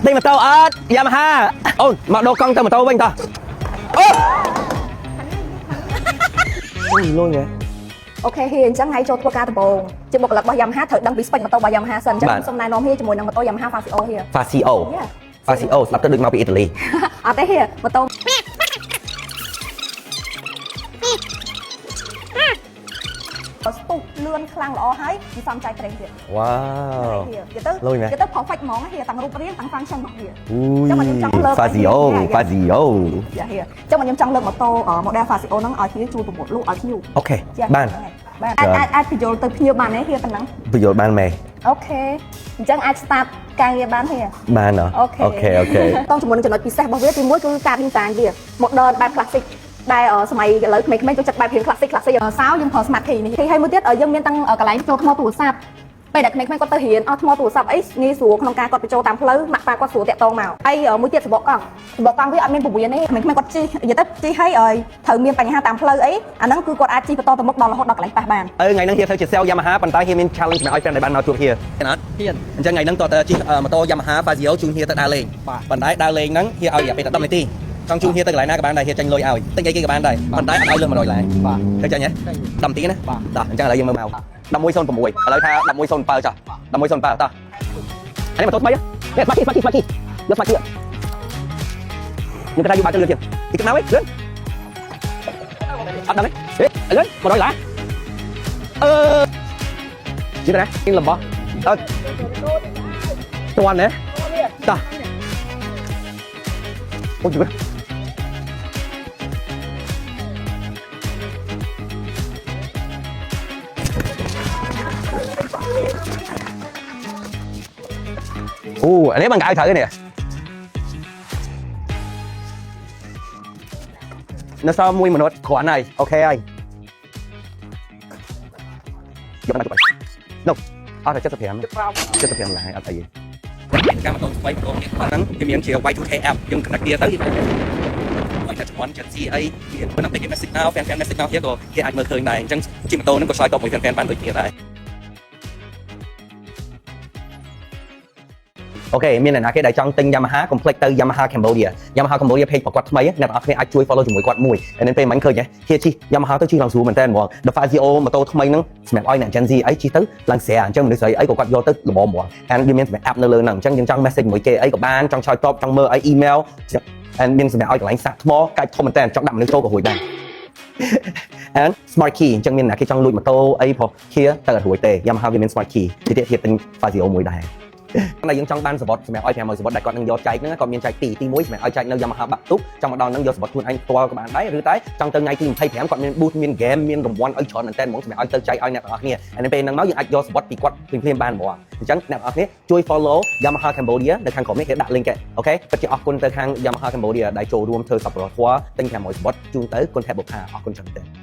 đây mà tao Yamaha ôi mà đồ con tao mà tao bên ta ôi luôn vậy អូខេហ៊ីអញ្ចឹងហើយចូលធ្វើការដំបូងជាបុគ្គលិករបស់ Yamaha ត្រូវដឹងពី spec ម៉ូតូរបស់ Yamaha សិនអញ្ចឹងខ្ញុំសូមណែនាំហ៊ីជាមួយនឹងម៉ូតូ Yamaha Fazio ហ៊ី Fazio Fazio ស្ដាប់ទៅដូចមកពីអ៊ីតាលីអត់ទេហ៊ីម៉ូតូស្ទុះលឿនខ្លាំងល្អហើយវាសំចៃត្រេងទៀត Wow ទៅទៅ perfect ហ្មងហ៊ីទាំងរូបរាងទាំង function របស់វា Fazio Fazio យ៉ាហ៊ីអញ្ចឹងខ្ញុំចង់លើកម៉ូតូ model Fazio ហ្នឹងឲ្យគ្នាជួយប្រមូលលក់ឲ្យគ្នា អូខេបានអាចបញ្ចូលទៅភ្ញៀវបានទេហ៊ីប៉ុណ្ណឹងបញ្ចូលបានមែន អូខេអញ្ចឹងអាច start ការងារបានទេបានអូខេต้องជាមួយនឹងចំណុចពិសេសរបស់វាទីមួយគឺការ design វា modern បែប classic ដែលសម័យឥឡូវក្មេងៗចូលចិត្តបែបរៀង classic សោយើងប្រើ smart key នេះហើយមួយទៀតយើងមានទាំងកន្លែងចូលថ្មទូរស័ព្ទពេលដែលក្មេងៗគាត់ទៅរៀនអស់ថ្មទូរស័ព្ទអីងាយស្រួលក្នុងការគាត់បញ្ចូលតាមផ្លូវម៉ាក់ប៉ាគាត់ស្រួលតាក់ទងមកហើយមួយទៀតសំបកកង់វាអត់មានពវៀនទេក្មេងៗគាត់ជិះនិយាយទៅជិះហើយត្រូវមានបញ្ហាតាមផ្លូវអីអាហ្នឹងគឺគាត់អាចជិះបន្តទៅមុខដល់រហូតដល់កន្លែងប៉ះបានថ្ងៃហ្នឹងហៀធ្វើជា sale Yamaha ប៉ុន្តែហៀមាន challenge សម្រាប់ឲ្យ friend ដែលបានមកជួបហៀអត់ហ៊ានអញ្ចឹងថ្ងៃហ្នឹងតើជិះម៉ូតូ Yamaha Fazio ជូនហៀទៅដើរលេងប៉ុន្តែដើរលេងហ្នឹងហៀឲ្យរយៈពេល10នាទីចង់ជូនហៀទៅកន្លែងណាក៏បានដែរហៀចាញ់លុយឲ្យទិញអីគេក៏បានដែរប៉ុន្តែអត់ឲ្យលើ100ឡើងឃើញចាញ់ហ៎10នាទីណាតោះអញ្ចឹងឥឡូវយើងមើលមក1106ឥឡូវថា1107ចាស់1107តោះអានេះម៉ូតូថ្មីនេះស្មាគីយកស្មាគីខ្ញុំគេថាយកបាក់ទៅលឿនទៀតទីកំណៅឯងលឿនអត់ដឹងទេលឿន100ឡាជិះទៅណានេះលំបោះអត់ទាន់ណាតោះអូយជិះអូអានេះបងកៅត្រូវនេះនៅសល់1minuttគ្រាន់ហើយអូខេហើយយកមកទៅនោះអត់តែ75ឡើងអត់អីទេកម្មវិធីស្វ័យប្រមនេះហ្នឹងវាមានជា Y2K app យើង connect វាទៅហើយតែជំនាន់ Gen Z អីវាប៉ុណ្ណឹងតែគេ message now fan message now ទៀតក៏គេអាចមើលឃើញដែរអញ្ចឹងជិះម៉ូតូហ្នឹងក៏ឆ្លើយតបមួយ fan បានដូចគ្នាដែរអូខេមានអ្នកណាគេដែលចង់ទិញ Yamaha complex ទៅ Yamaha Cambodia page របស់គាត់ថ្មីអ្នកនរគ្នាអាចជួយ follow ជាមួយគាត់មួយហើយពេលមិញឃើញហ៎ហៀជិះ Yamaha ទៅជិះឡើងស្រួលមែនតើហ្មង The Fazio ម៉ូតូថ្មីហ្នឹងសម្រាប់ឲ្យអ្នក Gen Z អីជិះទៅឡើងស្រាអញ្ចឹងមនុស្សស្រីអីក៏គាត់យកទៅល្មមហ្មងហើយវាមានសម្រាប់ app នៅលើហ្នឹងអញ្ចឹងយើងចង់ message ជាមួយគេអីក៏បានចង់ឆ្លើយតបចង់មើលអី email ហើយមានសម្រាប់ឲ្យកន្លែងសាក់ថ្មកាច់ធំមែនតើចង់ដាក់មនុស្សចូលក៏រួចដែរ and smart key អញ្ចឹងមានអ្នកគេចង់លួចម៉ូតូអីព្រោះ Kia ទៅអត់រួចទេ Yamaha វាមាន smart key ទីទៀតទៀតទិញ Fazio មួយដែរតែយើងចង់បានសបុតសម្រាប់ឲ្យ500សបុតដែលគាត់នឹងយកចែកហ្នឹងគាត់មានចែកទី1សម្រាប់ឲ្យចែកនៅ Yamaha បាក់ទុកចង់មកដល់ហ្នឹងយកសបុតខ្លួនឯងផ្ទាល់ក៏បានដែរឬតែចង់ទៅថ្ងៃទី25គាត់មាន booth មាន game មានរង្វាន់ឲ្យច្រើនមែនតើហ្មងសម្រាប់ឲ្យទៅចែកឲ្យអ្នកទាំងអស់គ្នាហើយពេលហ្នឹងមកយើងអាចយកសបុតពីគាត់ភ្លាមៗបានហ្មងអញ្ចឹងអ្នកទាំងអស់គ្នាជួយ follow Yamaha Cambodia នៅខាងក្រោមនេះគេដាក់ link អូខេពិតជាអរគុណទៅខាង Yamaha Cambodia ដែលចូលរួមធ្វើសប្បុរសធម៌ទិញ500សបុតជូនទៅគុណថែបុប្ផាអរគុណច្រើនទេ